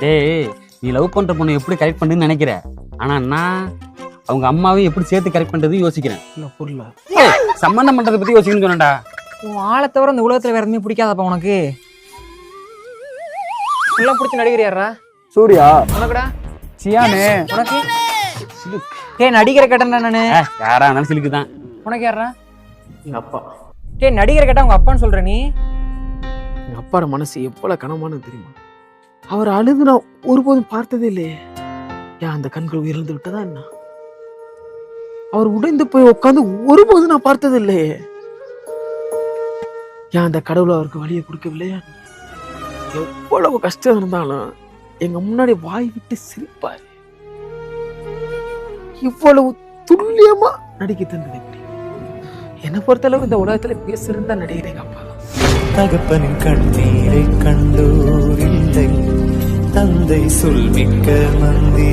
டேய், நீ லவ் பண்ற பொண்ணு எப்படி கரெக்ட் பண்ணுன்னு நினைக்கிற, ஆனா நான் அவங்க அம்மாவையும் எப்படி சேர்த்து கரெக்ட் பண்றது யோசிக்கிறேன். இல்ல புரியல. சம்பந்தம் பண்றதை பத்தி யோசிக்கணும்னு சொன்னேன்டா. உன் ஆளை தவிர இந்த உலகத்துல வேற எதுவுமே பிடிக்காதப்பா உனக்கு? எல்லாம் பிடிச்ச நடிகர் யாரா? சூர்யா. உனக்குடா? சியானு. உனக்கு? நடிகரை கேட்டேன்டா நானு. யாரா இருந்தாலும் சிலுக்கு தான். உனக்கு யாரா? எங்க அப்பா. நடிகரை கேட்டா உங்க அப்பான்னு சொல்ற நீ? எங்க அப்பாட மனசு எவ்வளவு கனமானது தெரியுமா? அவர் அழுது நான் ஒருபோதும் பார்த்ததே இல்லையே. ஏன் அந்த கண்கள் உயர்ந்து விட்டதா என்ன? அவர் உடைந்து போய் உட்காந்து ஒருபோதும் நான் பார்த்தது இல்லையே. ஏன் அந்த கடவுள் அவருக்கு வழியை கொடுக்கவில்லையா? எவ்வளவு கஷ்டம் இருந்தாலும் எங்க முன்னாடி வாய் விட்டு சிரிப்பாரு. இவ்வளவு துல்லியமா நடிக்க தந்தது எப்படி? என்னை பொறுத்தளவு இந்த உலகத்துல பேசுறதா நடிகரை எங்க அப்பா. தகப்பனின் கண்ணீரை கண்டோர் இல்லை, தந்தை சொல்மிக்க மந்தி.